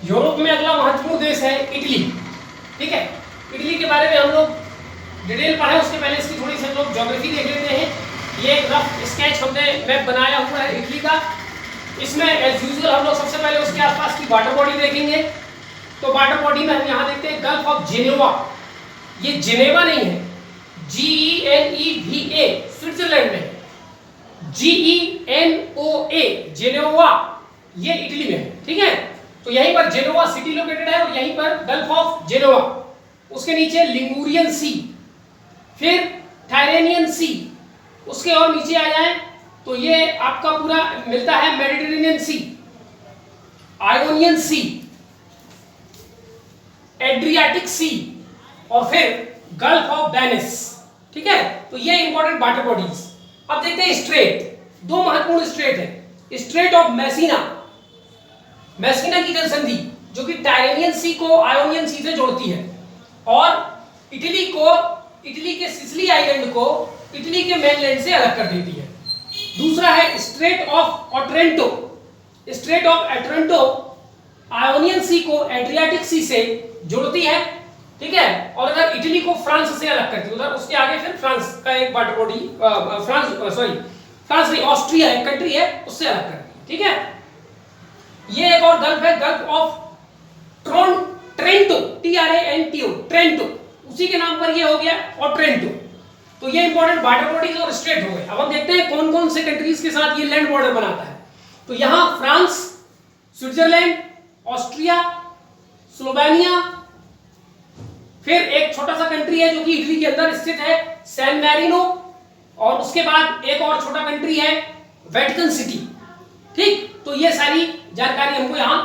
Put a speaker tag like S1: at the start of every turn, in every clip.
S1: Europe में अगला महत्वपूर्ण देश है इटली। ठीक है, इटली के बारे में हम लोग डिटेल पढ़े, उसके पहले इसकी थोड़ी सी हम लोग ज्योग्राफी देख लेते हैं। ये एक रफ स्केच हमने मैप बनाया हुआ है इटली का। इसमें एज यूजुअल हम लोग सबसे पहले उसके आसपास की वाटर बॉडी देखेंगे। तो वाटर बॉडी में हम यहाँ देखते हैं गल्फ ऑफ जेनेवा। ये जेनेवा नहीं है, GENEVA स्विट्जरलैंड में, GENOA जेनेवा ये इटली में है। ठीक है, तो यहीं पर जेनेवा सिटी लोकेटेड है और यहीं पर गल्फ ऑफ जेनेवा। उसके नीचे लिगुरियन सी, फिर टायरेनियन सी, उसके और नीचे आ जाए तो ये आपका पूरा मिलता है मेडिटेरेनियन सी, आयोनियन सी, एड्रियाटिक सी और फिर गल्फ ऑफ वेनिस। ठीक है, तो ये इंपॉर्टेंट वाटर बॉडीज। अब देखते हैं स्ट्रेट, दो महत्वपूर्ण स्ट्रेट है। स्ट्रेट ऑफ मैसीना, मैसीना की जल संधि जो कि टायरेनियन सी को आयोनियन सी से जोड़ती है और इटली को, इटली के सिसिली आइलैंड को इटली के मेनलैंड से अलग कर देती है। दूसरा है strait of Otranto, strait of Otranto Ionian sea को एड्रियाटिक सी से जोड़ती है। ठीक है, और अगर इटली को फ्रांस से अलग करती है, उधर उसके आगे फिर फ्रांस का एक वाटर बॉडी, फ्रांस नहीं, ऑस्ट्रिया एक कंट्री है, उससे अलग करती है। ठीक है, ये एक और गल्फ है, गल्फ ऑफ ट्रेंटो, TRANTO, ट्रेंटो, उसी के नाम पर ये हो गया ओट्रेंटो। तो ये इंपॉर्टेंट वाटर बॉडीज और स्ट्रेट हो गए। अब हम देखते हैं कौन कौन से कंट्रीज के साथ ये लैंड बॉर्डर बनाता है। तो यहां फ्रांस, स्विट्जरलैंड, ऑस्ट्रिया, स्लोवेनिया, फिर एक छोटा सा कंट्री है जो कि इटली के अंदर स्थित है, सैन मैरिनो, और उसके बाद एक और छोटा कंट्री है वेटिकन सिटी। ठीक, तो ये सारी जानकारी हमको यहां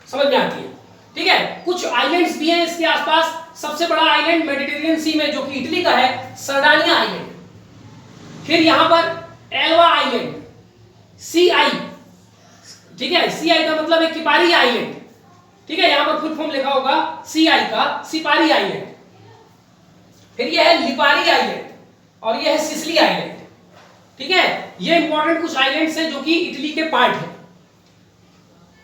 S1: समझ में आती है। ठीक है, कुछ आइलैंड्स भी हैं इसके आसपास। सबसे बड़ा आइलैंड मेडिटेरेनियन सी में जो कि इटली का है, सर्डानिया आइलैंड। फिर यहां पर एल्वा आइलैंड, CI। ठीक है, CI का मतलब है किपारी आइलैंड। ठीक है, यहां पर फुल फॉर्म लिखा होगा CI का, सिपारी आइलैंड। फिर यह है लिपारी आइलैंड और यह है सिसिली आइलैंड। ठीक है, ये इंपॉर्टेंट कुछ आइलैंड्स हैं जो कि इटली के पार्ट हैं।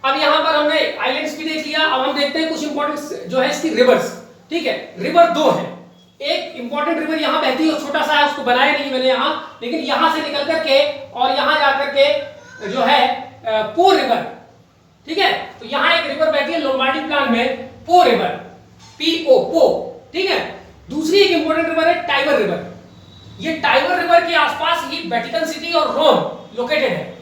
S1: अब यहां पर हमने आइलैंड्स भी देख लिया। अब हम देखते हैं कुछ इंपॉर्टेंट जो है इसकी रिवर्स। ठीक है, रिवर दो है। एक इंपॉर्टेंट रिवर यहां बहती है, छोटा सा है, उसको बनाया नहीं मैंने यहां, लेकिन यहां से निकल करके और यहां जाकर के जो है पो रिवर। ठीक है, तो यहां एक रिवर बहती है लोम्बार्डी प्लान में, पो रिवर, PO, पो। ठीक है, दूसरी एक इंपॉर्टेंट रिवर है टाइबर रिवर। ये टाइबर रिवर के आसपास ही वेटिकन सिटी और रोम लोकेटेड है।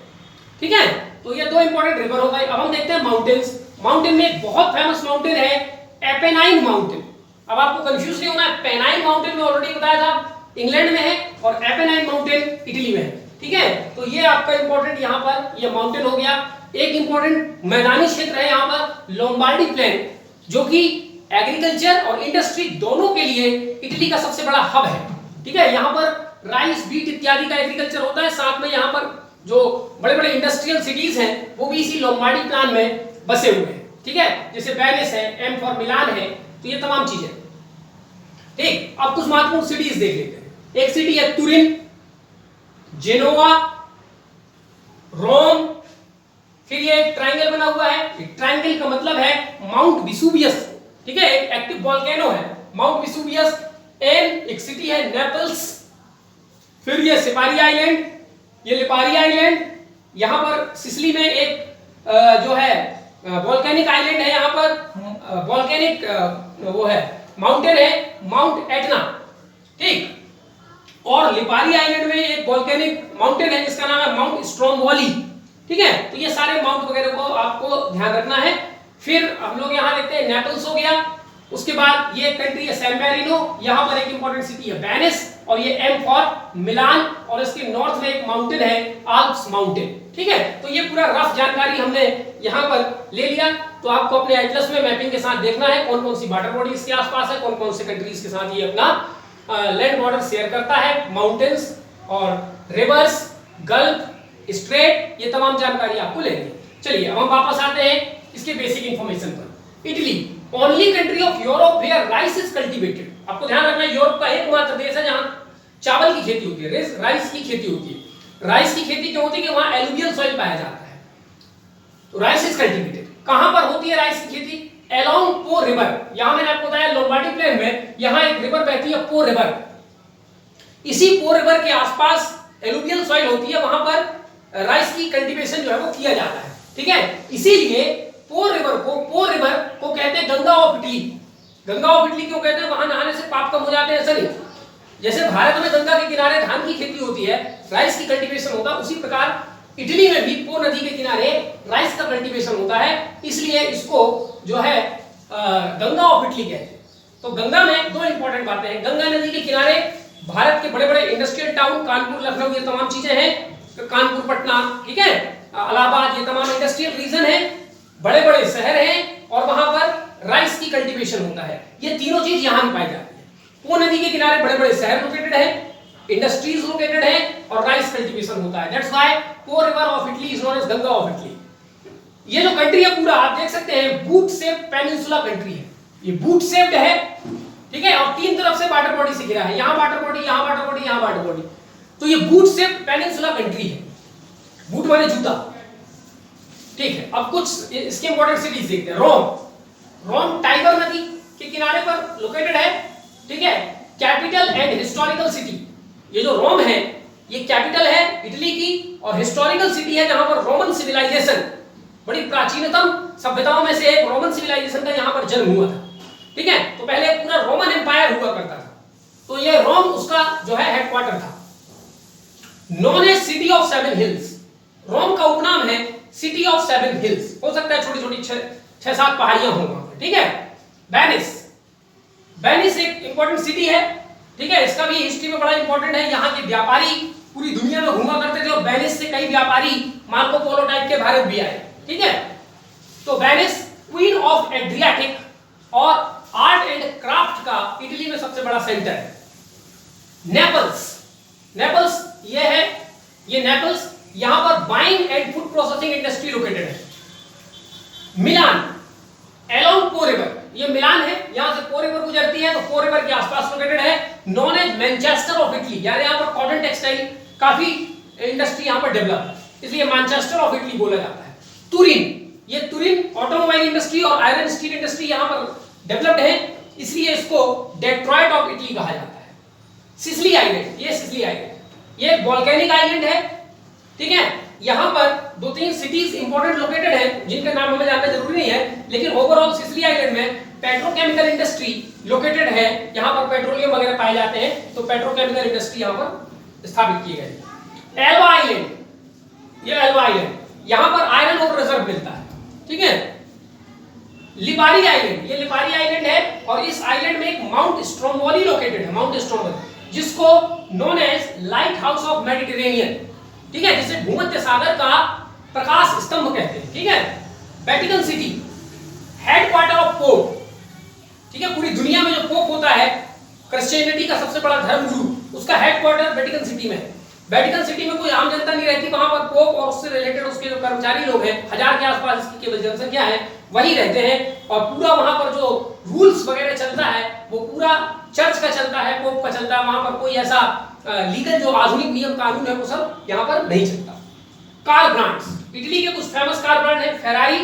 S1: ठीक है, तो ये दो इंपॉर्टेंट रिवर हो गए। अब हम देखते हैं माउंटेन्स। माउंटेन में एक बहुत फेमस माउंटेन है एपेनाइन माउंटेन। अब आपको कंफ्यूज नहीं होना है, पेनाइन माउंटेन में ऑलरेडी बताया था इंग्लैंड में है और एपेनाइन माउंटेन इटली में है। ठीक है, तो ये आपका इंपॉर्टेंट यहां पर ये माउंटेन हो गया। एक इंपॉर्टेंट मैदानी क्षेत्र है यहां पर लोम्बार्डी प्लेन, जो कि एग्रीकल्चर और इंडस्ट्री दोनों के लिए इटली का सबसे बड़ा हब है। ठीक है, यहां पर राइस, बीट इत्यादि का एग्रीकल्चर होता है। साथ में यहां पर जो बड़े बड़े इंडस्ट्रियल सिटीज हैं वो भी इसी लोम्बार्डी प्लान में बसे हुए हैं। ठीक है, जैसे वेनिस है, M फॉर मिलान है, तो ये तमाम चीजें। ठीक, अब कुछ महत्वपूर्ण सिटीज देख लेते हैं। एक सिटी है तुरिन, जेनोवा, रोम। फिर ये एक ट्रायंगल बना हुआ है। ट्रायंगल का मतलब है माउंट विसुवियस। ठीक है, एक एक्टिव वोल्केनो है माउंट विसुवियस। एक सिटी है नेपल्स। फिर ये सिपारी आइलैंड, ये लिपारी आइलैंड। यहां पर सिसिली में एक जो है वोल्केनिक आइलैंड है, यहां पर वोल्केनिक वो है माउंटेन है माउंट एटना। ठीक, और लिपारी आइलैंड में एक वोल्केनिक माउंटेन है जिसका नाम है माउंट स्ट्रोम्बोली। ठीक है, तो ये सारे माउंट वगैरह को आपको ध्यान रखना है। फिर हम लोग यहां देखते हैं नेपल्स हो गया। उसके बाद ये कंट्री है सैन मैरिनो, यहां पर एक इंपॉर्टेंट सिटी है वेनिस और ये M फॉर मिलान, और इसके नॉर्थ में एक माउंटेन है आल्प्स माउंटेन। ठीक है, तो ये पूरा रफ जानकारी हमने यहां पर ले लिया। तो आपको अपने एटलस में मैपिंग के साथ देखना है कौन कौन सी वाटर बॉडीज के आसपास है, कौन कौन से कंट्रीज के साथ ये अपना लैंड बॉर्डर शेयर करता है, माउंटेन्स और रिवर्स, गल्फ, स्ट्रेट, ये तमाम जानकारी आपको लेनी है। चलिए अब हम वापस आते हैं इसके बेसिक इंफॉर्मेशन पर। Italy only country of Europe where rice is cultivated. आपको ध्यान रखना है यूरोप का एकमात्र देश है जहां चावल की खेती होती है, राइस की खेती होती है। राइस की खेती क्यों होती है कि वहां एलुवियल सॉइल पाया जाता है, तो राइस इज कल्टीवेटेड। कहां पर होती है राइस की खेती? अलोंग पो रिवर। यहां मैंने आपको बताया लोम्बार्डी प्लेन में यहां एक रिवर बहती है पो रिवर, इसी पो रिवर के आसपास एलुवियल सॉइल होती है, वहां पर राइस की कल्टीवेशन जो है वो किया जाता है। ठीक है, इसीलिए पो रिवर को कहते हैं Ganga of Italy. Ganga of Italy क्यों कहते हैं? वहां नहाने से पाप कम हो जाते हैं, ऐसा नहीं। जैसे भारत में गंगा के किनारे धान की खेती होती है, राइस की कल्टीवेशन होता है, उसी प्रकार इटली में भी पो नदी के किनारे राइस का कल्टीवेशन होता है, इसलिए इसको जो है गंगा ऑफ इटली कहते हैं। तो गंगा में दो इंपॉर्टेंट बातें हैं। गंगा नदी के किनारे भारत के बड़े बड़े इंडस्ट्रियल टाउन, कानपुर, लखनऊ, ये तमाम चीजें हैं, कानपुर, पटना, ठीक है, इलाहाबाद, ये तमाम इंडस्ट्रियल रीजन है, बड़े बड़े शहर हैं और वहां पर राइस की कल्टीवेशन होता है। ये तीनों चीज यहां पाई जाती है। पो नदी के किनारे बड़े बड़े शहर लोकेटेड है, इंडस्ट्रीज लोकेटेड है और राइस कल्टीवेशन होता है। That's why Po river of Italy is known as Ganga of Italy. ये जो कंट्री है पूरा आप देख सकते हैं बूट शेप पेनिनसुला कंट्री है, ये बूट शेप्ड है, ठीक है, और तीन तरफ से वाटर बॉडी से घिरा है, यहां वाटर बॉडी, यहां वाटर बॉडी, यहां वाटर बॉडी। तो ये बूट शेप पेनिनसुला कंट्री है, बूट माने जूता, ठीक है। अब कुछ इसके इंपॉर्टेंट सिटीज देखते हैं। रोम टाइगर नदी के किनारे पर लोकेटेड है, ठीक है, कैपिटल एंड हिस्टोरिकल सिटी। ये जो रोम है ये कैपिटल है इटली की और हिस्टोरिकल सिटी है जहां पर रोमन सिविलाइजेशन, बड़ी प्राचीनतम सभ्यताओं में से एक रोमन सिविलाइजेशन का यहां पर जन्म हुआ था, ठीक है। तो पहले पूरा रोमन एम्पायर हुआ करता था, तो ये रोम उसका जो है हेडक्वार्टर था। Known as city of seven hills, Rome का उपनाम है सिटी ऑफ सेवन हिल्स, हो सकता है छोटी छोटी 6-7 पहाड़ियां हों वहां पर, ठीक है। वेनिस एक इंपॉर्टेंट सिटी है, ठीक है, इसका भी हिस्ट्री में बड़ा इंपॉर्टेंट है। यहाँ के व्यापारी पूरी दुनिया में घूमा करते थे और वेनिस से कई व्यापारी मार्को पोलो टाइप के भारत भी आए, ठीक है। तो वेनिस क्वीन ऑफ एड्रियाटिक और आर्ट एंड क्राफ्ट का इटली में सबसे बड़ा सेंटर है। नेपल्स ये है, ये नेपल्स, यहां पर wine and food processing industry located है। मिलान अलोंग पो रिवर, ये मिलान है, यहां से पो रिवर गुजरती है, तो पो रिवर के आसपास लोकेटेड है। Known as Manchester of Italy, यानी यहां पर कॉटन टेक्सटाइल काफी इंडस्ट्री यहां पर डेवलप है, इसलिए मैनचेस्टर ऑफ इटली बोला जाता है। तुरिन ऑटोमोबाइल इंडस्ट्री और आयरन स्टील इंडस्ट्री यहां पर डेवलप्ड है, इसलिए इसको डेट्रॉइट ऑफ इटली कहा जाता है। सिसिली आइलैंड, ये एक वोल्केनिक आइलैंड है, ठीक है। यहां पर 2-3 सिटीज इंपॉर्टेंट लोकेटेड है जिनका नाम हमें जानना जरूरी नहीं है, लेकिन ओवरऑल सिसिली आइलैंड में पेट्रोकेमिकल इंडस्ट्री लोकेटेड है, यहां पर पेट्रोलियम वगैरह पाए जाते हैं, तो पेट्रोकेमिकल इंडस्ट्री यहां पर स्थापित की गई। एल्वा आइलैंड, यहां पर आयरन ओर रिजर्व मिलता है, ठीक है। लिपारी आइलैंड है और इस आइलैंड में एक माउंट स्ट्रोम्बोली लोकेटेड है, माउंट स्ट्रोम्बोली, जिसको known as lighthouse of Mediterranean, ठीक है, जिसे भूमध्य सागर का प्रकाश स्तंभ कहते हैं, ठीक है। Vatican city headquarter of pope, ठीक है, पूरी दुनिया में जो पोप होता है क्रिश्चियनिटी का सबसे बड़ा धर्मगुरु, उसका हेडक्वार्टर वेटिकन सिटी में है। वेटिकन सिटी में कोई आम जनता नहीं रहती, वहां पर पोप और उससे रिलेटेड उसके जो कर्मचारी लोग हैं, 1000 के आसपास इसकी केवल जनसंख्या है, वही रहते हैं, और पूरा वहां पर जो रूल्स वगैरह चलता है वो पूरा चर्च का चलता है, पोप का चलता है, वहां पर कोई ऐसा लीगल जो आधुनिक नियम कानून है वो सब यहां पर नहीं चलता। कार ब्रांड्स, इटली के कुछ फेमस कार ब्रांड है, फेरारी,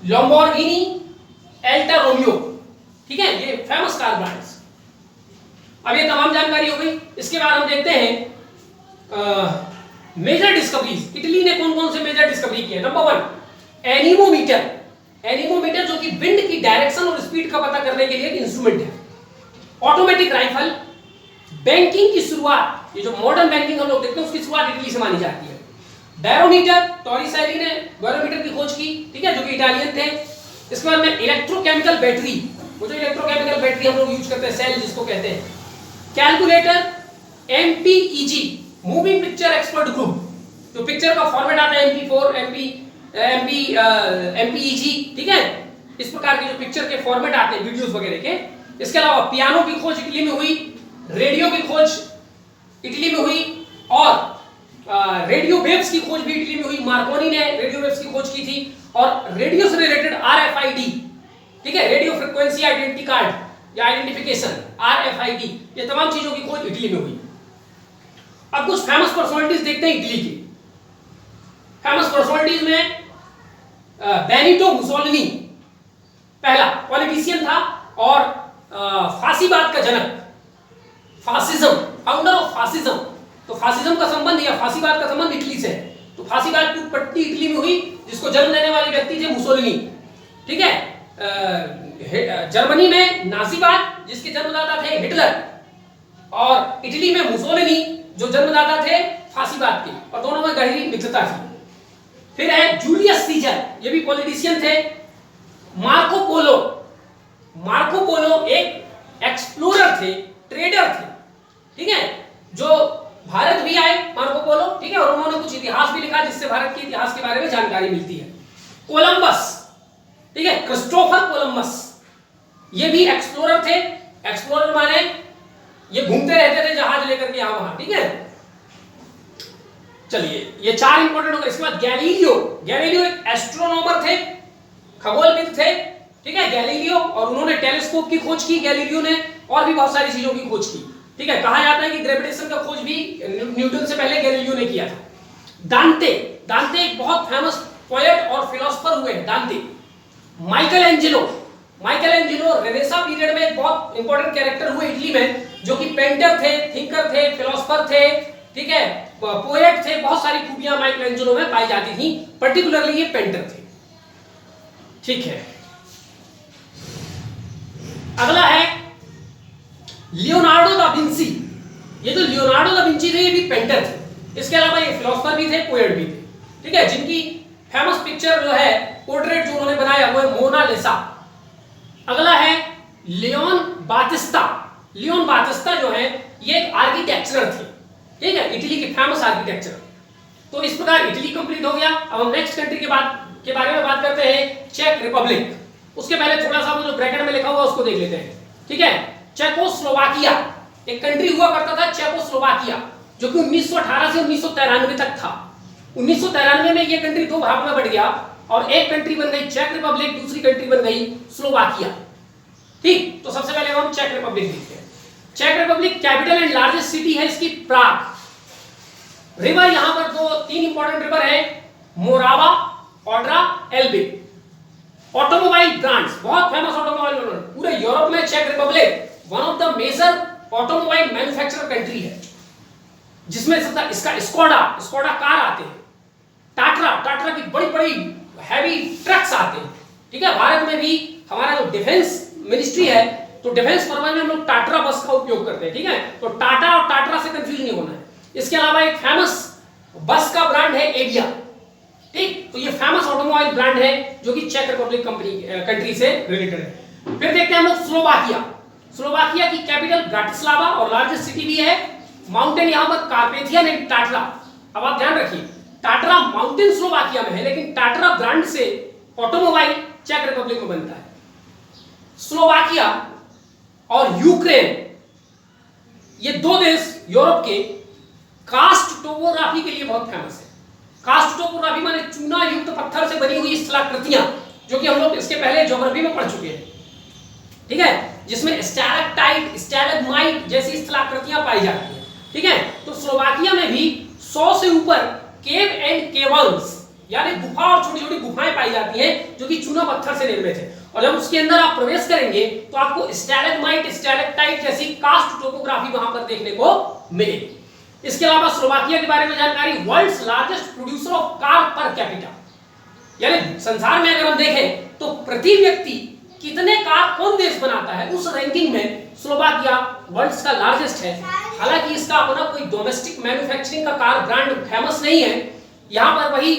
S1: लैम्बोर्गिनी, अल्टा रोमियो, ठीक है, ये फेमस कार ब्रांड्स। अब ये तमाम जानकारी हो गई, इसके बाद हम देखते हैं मेजर डिस्कवरीज। इटली ने कौन कौन से मेजर डिस्कवरी किए? नंबर 1 एनीमोमीटर, जो कि विंड की डायरेक्शन और स्पीड का पता करने के लिए एक इंस्ट्रूमेंट है। ऑटोमेटिक राइफल, बैंकिंग की शुरुआत, ये जो मॉडर्न बैंकिंग हम लोग देखते हैं उसकी शुरुआत इटली से मानी जाती है। बैरोमीटर, टॉरिसेली ने बैरोमीटर की खोज की, ठीक है, जो कि इटालियन थे। इसके बाद में इलेक्ट्रोकेमिकल बैटरी, वो जो इलेक्ट्रोकेमिकल बैटरी हम लोग यूज करते हैं, सेल जिसको कहते हैं। Calculator, MPEG moving picture expert group, जो पिक्चर का फॉर्मेट आता है MP4, MPEG, ठीक है, इस प्रकार के जो पिक्चर के फॉर्मेट आते हैं वीडियोस वगैरह के। इसके अलावा पियानो की खोज इटली में हुई, रेडियो की खोज इटली में हुई, और रेडियो वेव्स की खोज भी इटली में हुई। मार्कोनी ने रेडियो वेव्स की खोज की थी, और रेडियो से रिलेटेड RFID, ठीक है, रेडियो फ्रीक्वेंसी आइडेंटिटी कार्ड या आइडेंटिफिकेशन, RFID, ये तमाम चीजों की खोज इटली में हुई। अब कुछ फेमस पर्सनालिटीज देखते हैं इटली की। फेमस पर्सनालिटीज में बेनिटो मुसोलिनी पहला पॉलिटिशियन था और फांसीवाद का जनक, फासिज्म, फाउंडर ऑफ फासिज्म। तो फासिज्म का संबंध या फांसीवाद का संबंध इटली से है। तो फांसीवाद की उत्पत्ति इटली में हुई, जिसको जन्म देने वाले व्यक्ति थे मुसोलिनी। ठीक है, जर्मनी में नाजीवाद, जिसके जन्मदाता थे हिटलर, और इटली में मुसोलिनी, जो जन्मदाता थे फांसीवाद के, और दोनों में गहरी मित्रता थी। फिर है जूलियस सीजर, ये भी पॉलिटिशियन थे। मार्को पोलो, मार्को पोलो एक एक्सप्लोरर थे, ट्रेडर थे। ठीक है, जो भारत भी आए मार्को पोलो। ठीक है, और उन्होंने कुछ इतिहास भी लिखा, जिससे भारत के इतिहास के बारे में जानकारी मिलती है। कोलंबस, ठीक है, क्रिस्टोफर कोलंबस, ये भी एक्सप्लोरर थे। एक्सप्लोरर माने ये घूमते रहते थे जहाज लेकर के यहां वहां। ठीक है, चलिए ये चार इंपॉर्टेंट हो गए। इसके बाद गैलीलियो, गैलीलियो एक एस्ट्रोनॉमर थे, खगोलविद थे। ठीक है, गैलीलियो, और उन्होंने टेलीस्कोप की खोज की गैलीलियो ने, और भी बहुत सारी चीजों की खोज की। ठीक है, कहा जाता है कि ग्रेविटेशन का खोज भी न्यूटन से पहले गैलीलियो ने किया था। दांते, दांते एक बहुत फेमस पोएट और फिलोसोफर हुए दांते। Michael Angelo, Michael Angelo renaissance period में एक बहुत इंपॉर्टेंट कैरेक्टर हुए इटली में, जो कि पेंटर थे, थिंकर थे, फिलोसोफर थे। ठीक है, पोएट थे। बहुत सारी खूबियां माइकल एंजेलो में पाई जाती थी, पर्टिकुलरली ये पेंटर थे। ठीक है, अगला है लियोनार्डो दा विंची। ये जो लियोनार्डो दा विंची थे, ये भी पेंटर थे। इसके अलावा ये फिलोसोफर भी थे, पोएट भी थे। ठीक है, जिनकी फेमस पिक्चर जो है, पोर्ट्रेट जो उन्होंने बनाया वो है मोनालिसा। अगला है लियोन बातिस्ता। लियोन बातिस्ता जो है, ये एक आर्किटेक्चरर थे। ठीक है, इटली के फेमस आर्किटेक्चर। तो इस प्रकार इटली कंप्लीट हो गया। अब हम नेक्स्ट कंट्री के बारे में बात करते हैं, चेक रिपब्लिक। उसके पहले थोड़ा सा वो जो ब्रैकेट में लिखा हुआ उसको देख लेते हैं। ठीक है, चेकोस्लोवाकिया एक कंट्री हुआ करता था, चेकोस्लोवाकिया, जो कि 1918 से 1993 तक था। 1993 में ये कंट्री दो भाग में बढ़ गया, और एक कंट्री बन गई चेक रिपब्लिक, दूसरी कंट्री बन गई स्लोवाकिया। ठीक, तो सबसे पहले हम चेक रिपब्लिक देखते हैं। चेक Republic capital and largest city है इसकी प्राग। रिवर यहां पर तीन इंपॉर्टेंट रिवर है, Morava, Odra, Elbe. Automobile brands, बहुत फेमस ऑटोमोबाइल ब्रांड पूरे यूरोप में। चेक Republic one of the major automobile manufacturer country है, जिसमें इसका स्कोडा कार आते हैं, टाटा की बड़ी बड़ी हैवी ट्रक्स आते हैं। ठीक है, भारत में भी हमारा जो डिफेंस मिनिस्ट्री है, तो डिफेंस पर्पज में हम लोग टाटा बस का उपयोग करते हैं। ठीक है, तो टाटा और टाटा से कंफ्यूज नहीं होना है। इसके अलावा एक फेमस बस का ब्रांड है एविया। ठीक, तो ये फेमस ऑटोमोबाइल ब्रांड है, जो कि चेक रिपब्लिक कंट्री से रिलेटेड है। फिर देखते हैं हम लोग स्लोवाकिया। स्लोवाकिया की कैपिटल ब्राटिस्लावा और लार्जेस्ट सिटी भी है। माउंटेन यहां पर कार्पेथियन एंड टाटरा। अब आप ध्यान रखिए, टाटरा माउंटेन स्लोवाकिया में है, लेकिन टाटरा ब्रांड से ऑटोमोबाइल चेक रिपब्लिक में बनता है। स्लोवाकिया और यूक्रेन, ये दो देश यूरोप के कास्ट टोपोग्राफी के लिए बहुत फेमस है। कास्ट टोपोग्राफी माने चूना युक्त पत्थर से बनी हुई स्थलाकृतियां, जो कि हम लोग इसके पहले ज्योग्राफी में पढ़ चुके हैं। ठीक है, जिसमें स्टैलेक्टाइट, स्टैलेग्माइट जैसी स्थलाकृतियां पाई जाती हैं। ठीक है, तो स्लोवाकिया में भी 100 से ऊपर केव एंड केवर्न्स, यानी गुफा और छोटी छोटी गुफाएं पाई जाती हैं, जो कि चूना पत्थर से निर्मित है। और जब उसके अंदर आप प्रवेश करेंगे, तो आपको स्टैलेग्माइट, स्टैलेक्टाइट जैसी कास्ट टोपोग्राफी वहां पर देखने को मिलेगी। इसके अलावा स्लोवाकिया के बारे में जानकारी, world's largest producer of car per capita, यानी संसार में अगर हम देखें तो प्रति व्यक्ति कितने कार कौन देश बनाता है, उस रैंकिंग में स्लोवाकिया वर्ल्ड्स का लार्जेस्ट है। हालांकि इसका अपना कोई डोमेस्टिक मैन्युफैक्चरिंग का कार ब्रांड फेमस नहीं है। यहां पर वही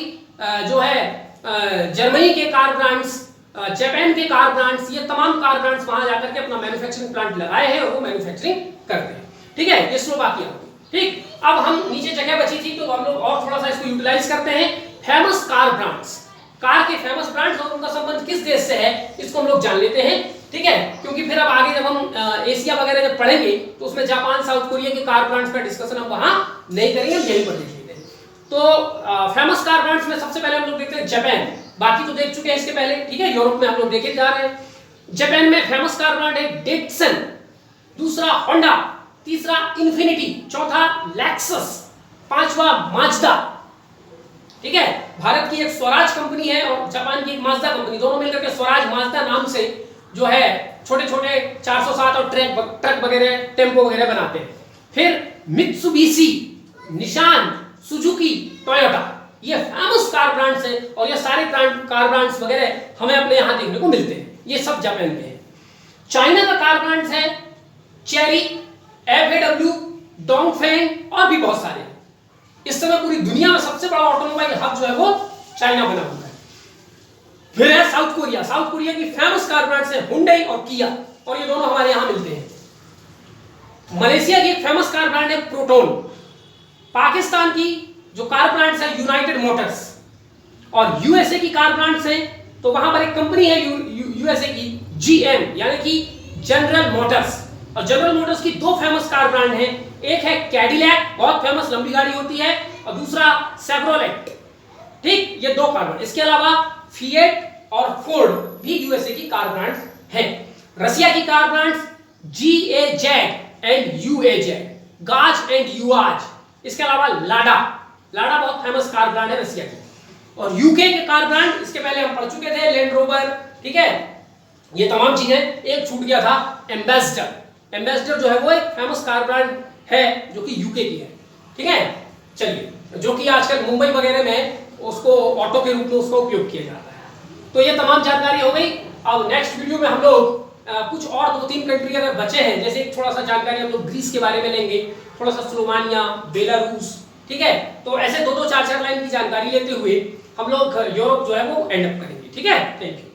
S1: जो है जर्मनी के कार ब्रांड्स, जापान के कार ब्रांड्स, ये तमाम कार ब्रांड्स वहां जाकर के अपना मैन्युफैक्चरिंग प्लांट लगाए हैं और वो मैन्युफैक्चरिंग करते हैं। ठीक है, ये स्लोवाकिया। ठीक, अब हम नीचे जगह बची थी, तो हम लोग और थोड़ा सा इसको यूटिलाइज करते हैं। फेमस कार ब्रांड्स, कार के फेमस ब्रांड्स और उनका संबंध किस देश से है, इसको हम लोग जान लेते हैं। ठीक है, क्योंकि फिर अब आगे जब हम एशिया वगैरह जब पढ़ेंगे, तो उसमें जापान, साउथ कोरिया के कार ब्रांड्स का डिस्कशन हम वहां नहीं करेंगे, हम यहीं पर देख लेते हैं। तो फेमस कार ब्रांड्स में सबसे पहले हम लोग देखते हैं जापान। बाकी तो देख चुके हैं इसके पहले। ठीक है, यूरोप में हम लोग देखे जा रहे हैं। जापान में फेमस कार ब्रांड है डेटसन, दूसरा होंडा, तीसरा इन्फिनिटी, चौथा लेक्सस, पांचवा माज्दा। ठीक है। भारत की एक स्वराज कंपनी है और जापान की एक माजदा कंपनी, दोनों मिलकर के स्वराज माजदा नाम से जो है छोटे छोटे 407 और ट्रक वगैरह, टेम्पो वगैरह बनाते हैं। फिर मित्सुबिशी, निशान, सुजुकी, टोयोटा, ये फेमस कार ब्रांड्स हैं और ये सारे कार ब्रांड्स वगैरह हमें अपने यहाँ देखने को मिलते हैं। ये सब जापान के हैं। चाइना का कार ब्रांड्स है चेरी, FAW, डोंगफेंग और भी बहुत सारे। इस समय पूरी दुनिया में सबसे बड़ा ऑटोमोबाइल हब जो है वो चाइना बना हुआ है। फिर है साउथ कोरिया। साउथ कोरिया की फेमस कार ब्रांड्स है हुंडई और किया, और ये दोनों हमारे यहां मिलते हैं। मलेशिया की एक फेमस कार ब्रांड है प्रोटोन। पाकिस्तान की जो कार ब्रांड्स है यूनाइटेड मोटर्स, और यूएसए की कार ब्रांड्स है तो वहां पर एक कंपनी है यूएसए की GM यानी कि जनरल मोटर्स। और जनरल मोटर्स की दो फेमस कार ब्रांड हैं, एक है कैडिलैक, बहुत फेमस लंबी गाड़ी होती है, और दूसरा सेवरोलेट। ठीक, ये दो कार ब्रांड। इसके अलावा फिएट और फोर्ड भी यूएसए की कार ब्रांड्स हैं। रसिया की car brands GAZ and UAZ, गाज एंड युआज। इसके अलावा लाडा बहुत फेमस कार ब्रांड है रसिया की। और यूके के कार ब्रांड इसके पहले हम पढ़ चुके थे, लैंड रोवर, ठीक है, ये तमाम चीजें। एक छूट गया था, एम्बेसडर जो है वो एक फेमस कार ब्रांड है जो कि यूके की है, ठीक है। चलिए, जो कि आजकल मुंबई वगैरह में उसको ऑटो के रूप में उसका उपयोग किया जाता है। तो ये तमाम जानकारी हो गई। अब नेक्स्ट वीडियो में हम लोग कुछ और 2-3 कंट्री अगर बचे हैं, जैसे थोड़ा सा जानकारी हम लोग ग्रीस के बारे में लेंगे, थोड़ा सा स्लोवानिया, बेलारूस, ठीक है। तो ऐसे 2-2, 4-4 लाइन की जानकारी लेते हुए हम लोग यूरोप जो है वो एंड अप करेंगे, ठीक है। Thank you.